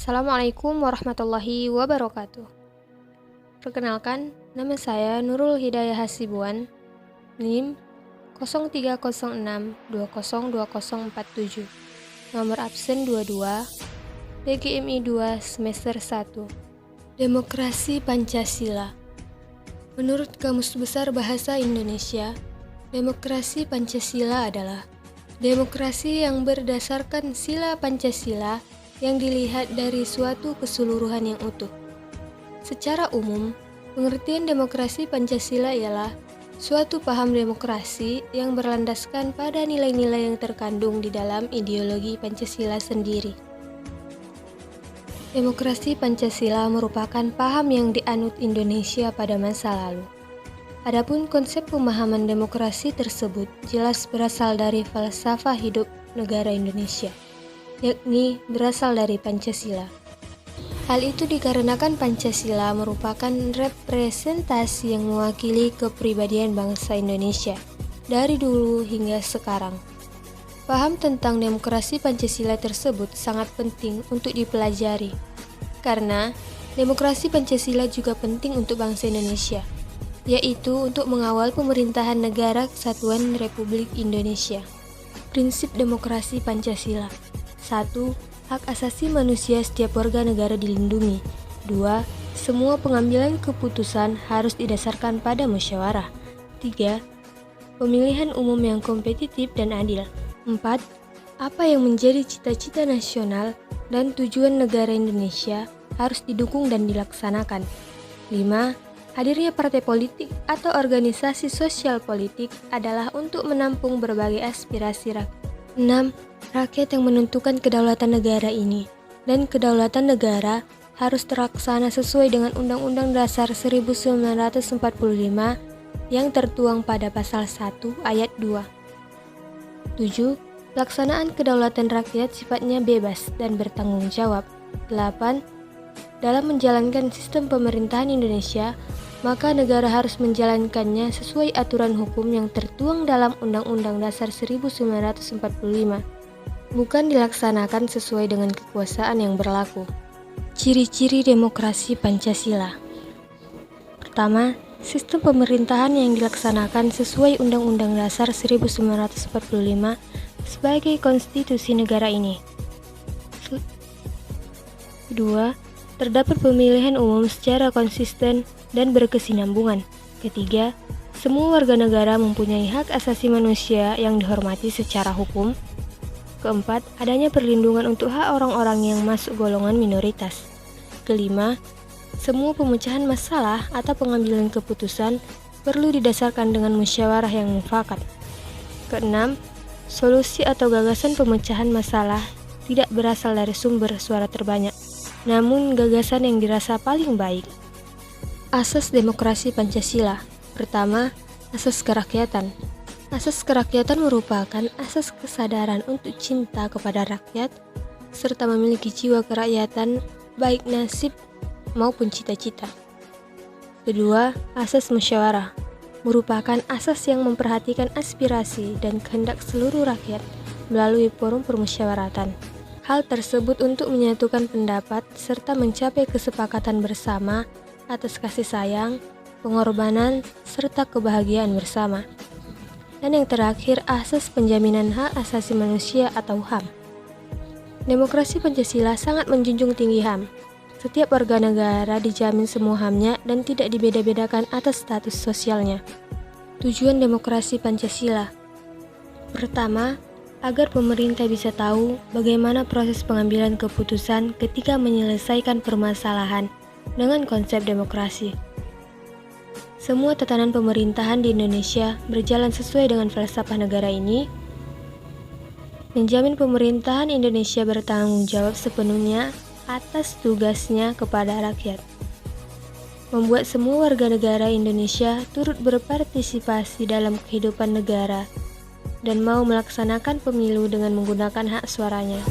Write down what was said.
Assalamualaikum warahmatullahi wabarakatuh. Perkenalkan, nama saya Nurul Hidayah Hasibuan, NIM 0306202047, nomor absen 22, PGMI 2 semester 1. Demokrasi Pancasila. Menurut Kamus Besar Bahasa Indonesia, demokrasi Pancasila adalah demokrasi yang berdasarkan sila Pancasila yang dilihat dari suatu keseluruhan yang utuh. Secara umum, pengertian demokrasi Pancasila ialah suatu paham demokrasi yang berlandaskan pada nilai-nilai yang terkandung di dalam ideologi Pancasila sendiri. Demokrasi Pancasila merupakan paham yang dianut Indonesia pada masa lalu. Adapun konsep pemahaman demokrasi tersebut jelas berasal dari falsafah hidup negara Indonesia, yakni berasal dari Pancasila. Hal itu dikarenakan Pancasila merupakan representasi yang mewakili kepribadian bangsa Indonesia dari dulu hingga sekarang. Paham tentang demokrasi Pancasila tersebut sangat penting untuk dipelajari, karena demokrasi Pancasila juga penting untuk bangsa Indonesia, yaitu untuk mengawal pemerintahan Negara Kesatuan Republik Indonesia. Prinsip demokrasi Pancasila. 1. Hak asasi manusia setiap warga negara dilindungi. 2. Semua pengambilan keputusan harus didasarkan pada musyawarah. 3. Pemilihan umum yang kompetitif dan adil. 4. Apa yang menjadi cita-cita nasional dan tujuan negara Indonesia harus didukung dan dilaksanakan. 5. Hadirnya partai politik atau organisasi sosial politik adalah untuk menampung berbagai aspirasi rakyat. 6. Rakyat yang menentukan kedaulatan negara ini, dan kedaulatan negara harus terlaksana sesuai dengan Undang-Undang Dasar 1945 yang tertuang pada pasal 1 ayat 2. 7. Pelaksanaan kedaulatan rakyat sifatnya bebas dan bertanggung jawab. 8. Dalam menjalankan sistem pemerintahan Indonesia, maka negara harus menjalankannya sesuai aturan hukum yang tertuang dalam Undang-Undang Dasar 1945, bukan dilaksanakan sesuai dengan kekuasaan yang berlaku. Ciri-ciri demokrasi Pancasila. Pertama, sistem pemerintahan yang dilaksanakan sesuai Undang-Undang Dasar 1945 sebagai konstitusi negara ini. Kedua, terdapat pemilihan umum secara konsisten dan berkesinambungan. Ketiga, semua warga negara mempunyai hak asasi manusia yang dihormati secara hukum. Keempat, adanya perlindungan untuk hak orang-orang yang masuk golongan minoritas. Kelima, semua pemecahan masalah atau pengambilan keputusan perlu didasarkan dengan musyawarah yang mufakat. Keenam, solusi atau gagasan pemecahan masalah tidak berasal dari sumber suara terbanyak, namun gagasan yang dirasa paling baik. Asas demokrasi Pancasila. Pertama, asas kerakyatan. Asas kerakyatan merupakan asas kesadaran untuk cinta kepada rakyat, serta memiliki jiwa kerakyatan baik nasib maupun cita-cita. Kedua, asas musyawarah. Merupakan asas yang memperhatikan aspirasi dan kehendak seluruh rakyat melalui forum permusyawaratan. Hal tersebut untuk menyatukan pendapat serta mencapai kesepakatan bersama atas kasih sayang, pengorbanan, serta kebahagiaan bersama. Dan yang terakhir, asas penjaminan hak asasi manusia atau HAM. Demokrasi Pancasila sangat menjunjung tinggi HAM. Setiap warga negara dijamin semua HAM-nya dan tidak dibeda-bedakan atas status sosialnya. Tujuan demokrasi Pancasila. Pertama, agar pemerintah bisa tahu bagaimana proses pengambilan keputusan ketika menyelesaikan permasalahan dengan konsep demokrasi. Semua tatanan pemerintahan di Indonesia berjalan sesuai dengan falsafah negara ini, menjamin pemerintahan Indonesia bertanggung jawab sepenuhnya atas tugasnya kepada rakyat, membuat semua warga negara Indonesia turut berpartisipasi dalam kehidupan negara dan mau melaksanakan pemilu dengan menggunakan hak suaranya.